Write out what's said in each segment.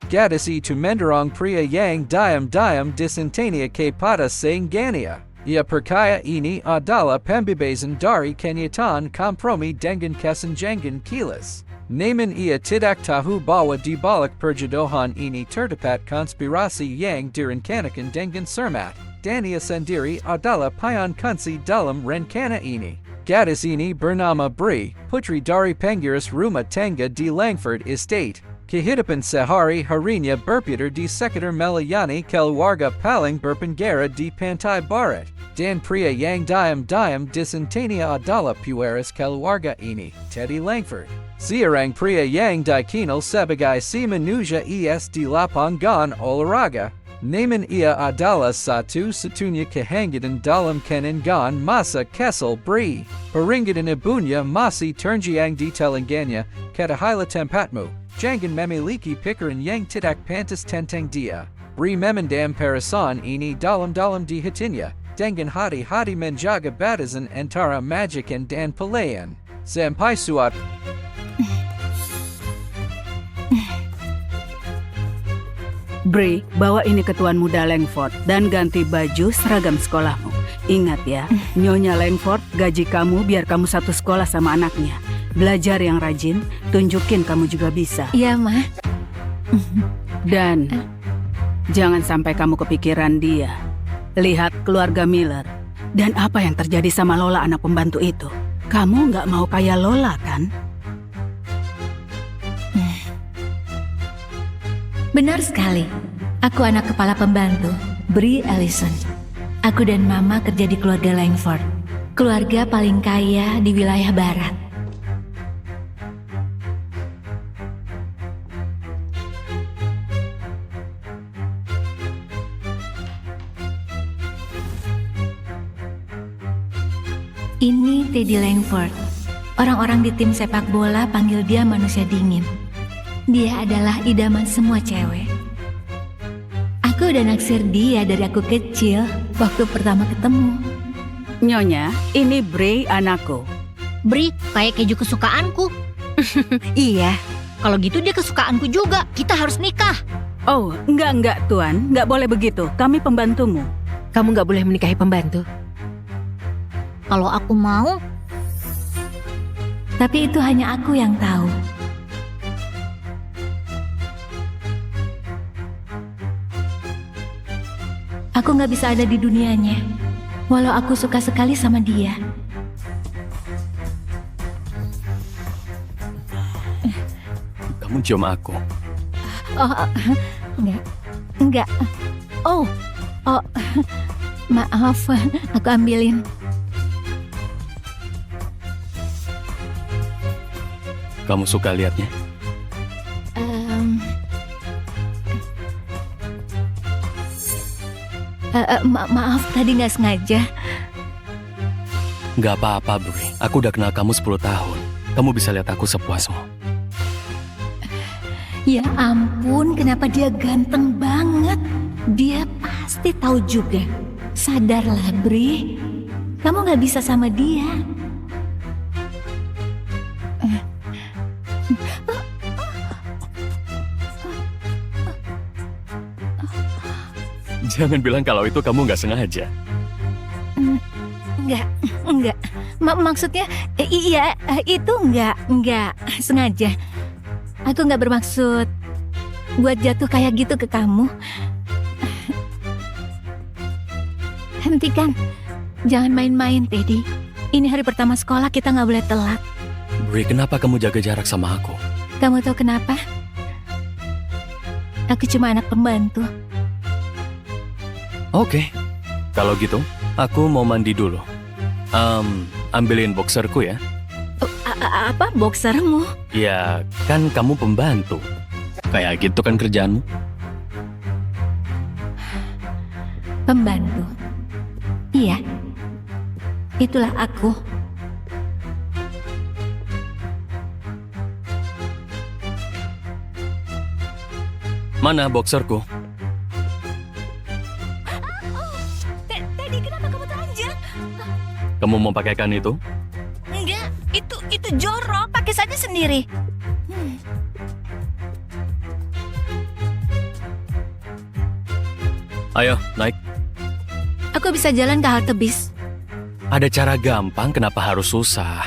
Gadisi to menderong pria yang diam disintania kepada saingannya. Ia perkaya ini adalah pembebasan dari kenyataan kompromi dengan kesenjangan kilas. Namun ia tidak tahu bahwa di balik perjodohan ini terdapat konspirasi yang direncanakan dengan cermat, dan ia sendiri adalah pion kunci dalam rencana ini. Gadis ini bernama Bri, putri dari pengurus rumah tangga di Langford Estate. Kehidupan sehari-harinya berputar di sekitar melayani keluarga paling berpenjara di Pantai Barat, dan pria yang diam disintania adalah pueris keluarga ini, Teddy Langford. Seorang pria yang dikenal sebagai si manusia es di lapangan olahraga, namun ia adalah satu-satunya kehangatan dalam kenangan masa kecil Bri. Peringatan ibunya masih terngiang di telinganya, katakanlah tempatmu. Jangan memiliki pikiran yang tidak pantas tentang dia. Bri memendam perasaan ini dalam di hatinya, dengan hati-hati menjaga batasan antara majikan dan pelayan. Sampai suatu Bri, bawa ini ke Tuan Muda Langford dan ganti baju seragam sekolahmu. Ingat ya, Nyonya Langford gaji kamu biar kamu satu sekolah sama anaknya. Belajar yang rajin, tunjukin kamu juga bisa. Iya, Ma. Dan jangan sampai kamu kepikiran dia. Lihat keluarga Miller. Dan apa yang terjadi sama Lola anak pembantu itu. Kamu nggak mau kayak Lola, kan? Benar sekali. Aku anak kepala pembantu, Bri Ellison. Aku dan Mama kerja di keluarga Langford. Keluarga paling kaya di wilayah barat. Ini Teddy Langford. Orang-orang di tim sepak bola panggil dia manusia dingin. Dia adalah idaman semua cewek. Aku udah naksir dia dari aku kecil, waktu pertama ketemu. Nyonya, ini Bri anakku. Bri, kayak keju kesukaanku. Iya. Kalau gitu dia kesukaanku juga. Kita harus nikah. Oh, enggak Tuan. Enggak boleh begitu. Kami pembantumu. Kamu nggak boleh menikahi pembantu. Kalau aku mau, Tapi itu hanya aku yang tahu. Aku nggak bisa ada di dunianya, walau aku suka sekali sama dia. Kamu cium aku. Oh, enggak. Oh, maaf, aku ambilin. Kamu suka lihatnya? Maaf, tadi nggak sengaja. Gak apa-apa, Bri. Aku udah kenal kamu 10 tahun. Kamu bisa lihat aku sepuasmu. Ya ampun, kenapa dia ganteng banget? Dia pasti tahu juga. Sadarlah, Bri. Kamu nggak bisa sama dia. Jangan bilang kalau itu kamu nggak sengaja. Enggak. Maksudnya, iya, itu enggak sengaja. Aku nggak bermaksud buat jatuh kayak gitu ke kamu. Hentikan. Jangan main-main, Teddy. Ini hari pertama sekolah, kita nggak boleh telat. Bri, kenapa kamu jaga jarak sama aku? Kamu tahu kenapa? Aku cuma anak pembantu. Oke. Kalau gitu, aku mau mandi dulu. Ambilin boxerku ya. Apa boxermu? Ya, kan kamu pembantu. Kayak gitu kan kerjaanmu. Pembantu. Iya. Itulah aku. Mana boxerku? Teddy, kenapa kamu telanjang? Kamu mau pakaikan itu? Enggak, itu jorok. Pakai saja sendiri. Ayo, naik. Aku bisa jalan ke halte bis. Ada cara gampang, kenapa harus susah?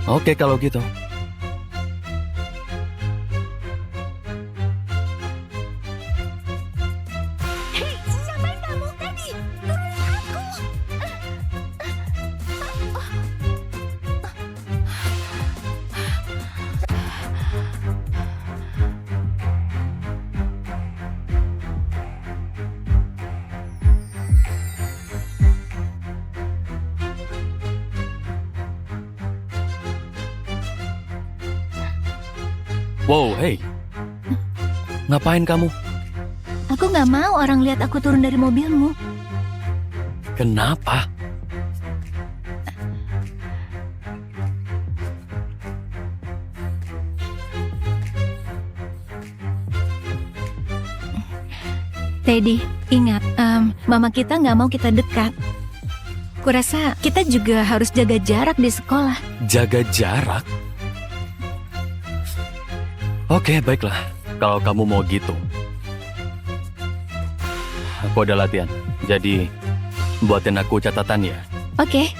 Oke, kalau gitu. Wow, hey. Ngapain kamu? Aku nggak mau orang lihat aku turun dari mobilmu. Kenapa? Teddy, ingat, mama kita nggak mau kita dekat. Kurasa kita juga harus jaga jarak di sekolah. Jaga jarak? Oke, baiklah. Kalau kamu mau gitu. Aku ada latihan. Jadi, buatin aku catatan ya. Oke.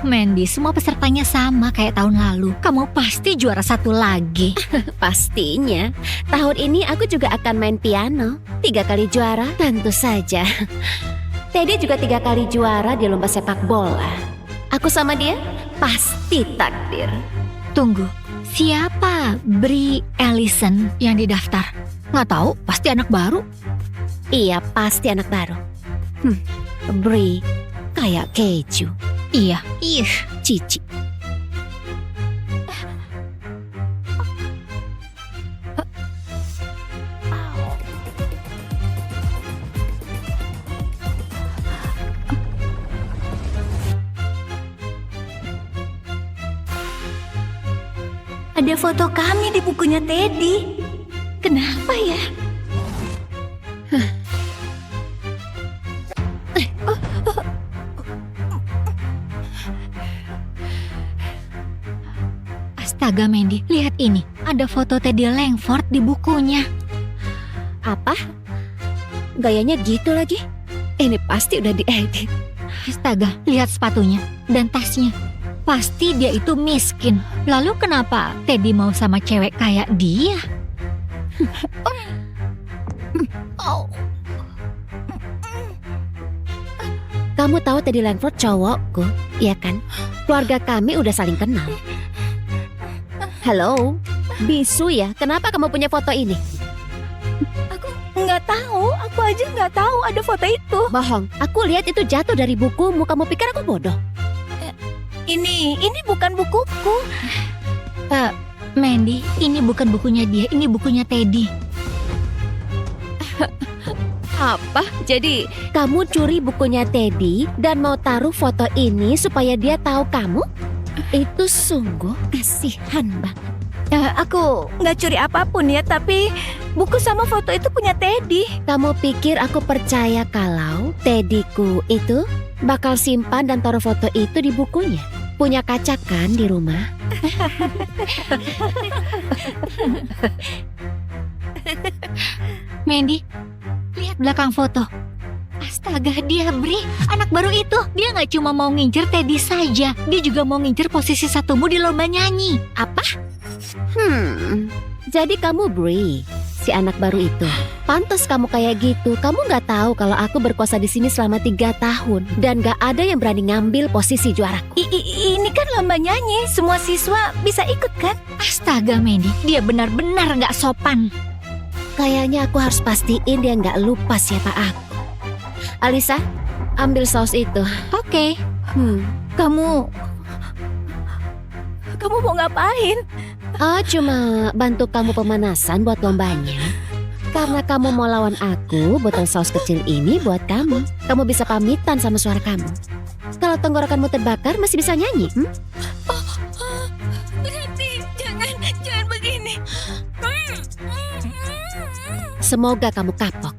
Mandy, semua pesertanya sama kayak tahun lalu. Kamu pasti juara 1 lagi. Pastinya. Tahun ini aku juga akan main piano. 3 kali juara, tentu saja. Teddy juga 3 kali juara di lomba sepak bola. Aku sama dia pasti takdir. Tunggu, siapa Bri Ellison yang didaftar? Nggak tahu, pasti anak baru. Iya, pasti anak baru. Bri, kayak keju. Iya, ih, Cici. ada foto kami di bukunya Teddy. Kenapa ya? Astaga Mandy, lihat ini. Ada foto Teddy Langford di bukunya. Apa? Gayanya gitu lagi? Ini pasti udah diedit. Astaga, lihat sepatunya dan tasnya. Pasti dia itu miskin. Lalu kenapa Teddy mau sama cewek kayak dia? Kamu tahu Teddy Langford cowokku, iya kan? Keluarga kami udah saling kenal. Halo, bisu ya, kenapa kamu punya foto ini? Nggak tahu, aku aja nggak tahu ada foto itu. Bohong, aku lihat itu jatuh dari bukumu, kamu pikir aku bodoh? Ini bukan bukuku. Mandy, ini bukan bukunya dia, ini bukunya Teddy. Apa? Jadi, kamu curi bukunya Teddy dan mau taruh foto ini supaya dia tahu kamu? Itu sungguh kasihan banget. Aku nggak curi apapun ya, tapi buku sama foto itu punya Teddy. Kamu pikir aku percaya kalau Teddyku itu bakal simpan dan taruh foto itu di bukunya? Punya kaca kan di rumah? Mandy, lihat belakang foto. Astaga, dia Bri, anak baru itu. Dia nggak cuma mau ngincer Teddy saja, dia juga mau ngincer posisi 1mu di lomba nyanyi. Apa? Jadi kamu Bri, si anak baru itu. Pantas kamu kayak gitu. Kamu nggak tahu kalau aku berkuasa di sini selama 3 tahun dan nggak ada yang berani ngambil posisi juaraku. Ini kan lomba nyanyi, semua siswa bisa ikut kan? Astaga Mandy, dia benar-benar nggak sopan. Kayaknya aku harus pastiin dia nggak lupa siapa aku. Alisa, ambil saus itu. Oke. Kamu mau ngapain? Cuma bantu kamu pemanasan buat lombanya. Karena kamu mau lawan aku, botol saus kecil ini buat kamu. Kamu bisa pamitan sama suara kamu. Kalau tenggorokanmu terbakar, masih bisa nyanyi. Berhenti, jangan begini. Semoga kamu kapok.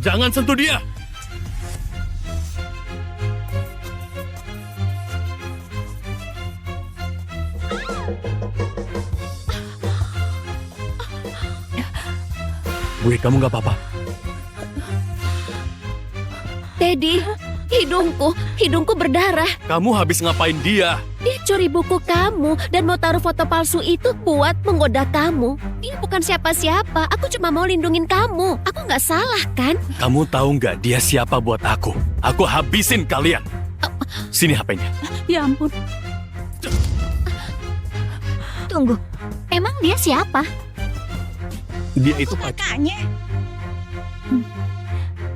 Jangan sentuh dia. Bri, kamu nggak apa-apa? Teddy, hidungku berdarah. Kamu habis ngapain dia? Dia curi buku kamu dan mau taruh foto palsu itu buat menggoda kamu. Dia bukan siapa-siapa, aku cuma mau lindungin kamu. Aku nggak salah kan? Kamu tahu nggak dia siapa buat aku? Aku habisin kalian. Sini HP-nya. Ya ampun. Tunggu, emang dia siapa? Dia itu Kakaknya.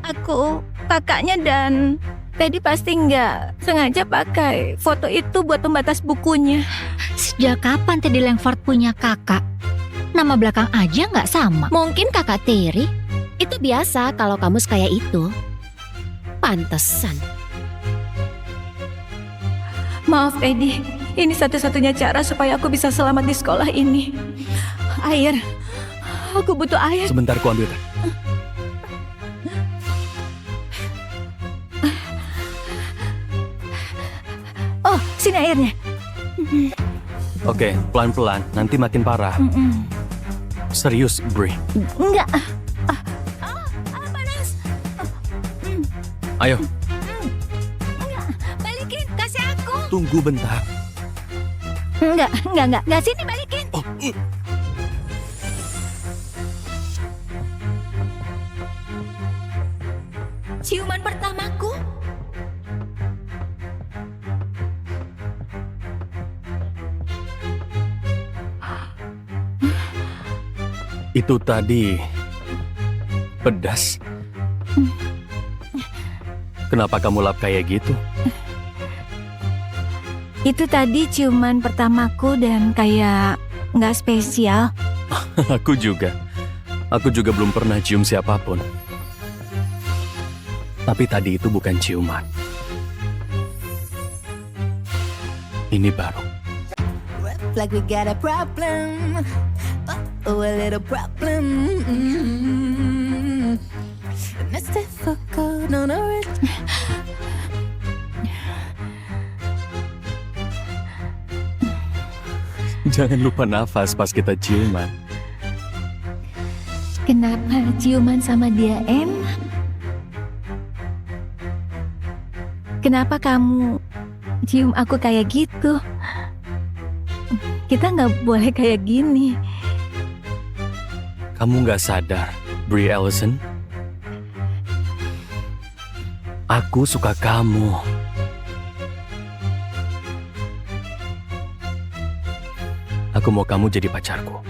Aku kakaknya dan Teddy pasti nggak sengaja pakai foto itu buat pembatas bukunya. Sejak kapan Teddy Langford punya kakak? Nama belakang aja nggak sama. Mungkin kakak Terry. Itu biasa kalau kamu sekaya itu. Pantesan. Maaf Teddy, ini satu-satunya cara supaya aku bisa selamat di sekolah ini. Air, aku butuh air. Sebentar, ku ambil. Oh, sini airnya. Oke, pelan-pelan. Nanti makin parah. Serius, Bri. Enggak. Ayo, Balikin, kasih aku. tunggu bentar. Enggak, sini balikin. Oh, Ciuman pertamaku. itu tadi pedas. Kenapa kamu lap kayak gitu? Itu tadi ciuman pertamaku dan kayak nggak spesial. Aku juga. Aku juga belum pernah cium siapapun. Tapi tadi itu bukan ciuman. Ini baru. Like we got a problem. Oh, a little problem. And it's difficult on a Jangan lupa nafas pas kita ciuman. Kenapa ciuman sama dia enak? Kenapa kamu cium aku kayak gitu? Kita nggak boleh kayak gini. Kamu nggak sadar, Brie Ellison? Aku suka kamu. Aku mau kamu jadi pacarku.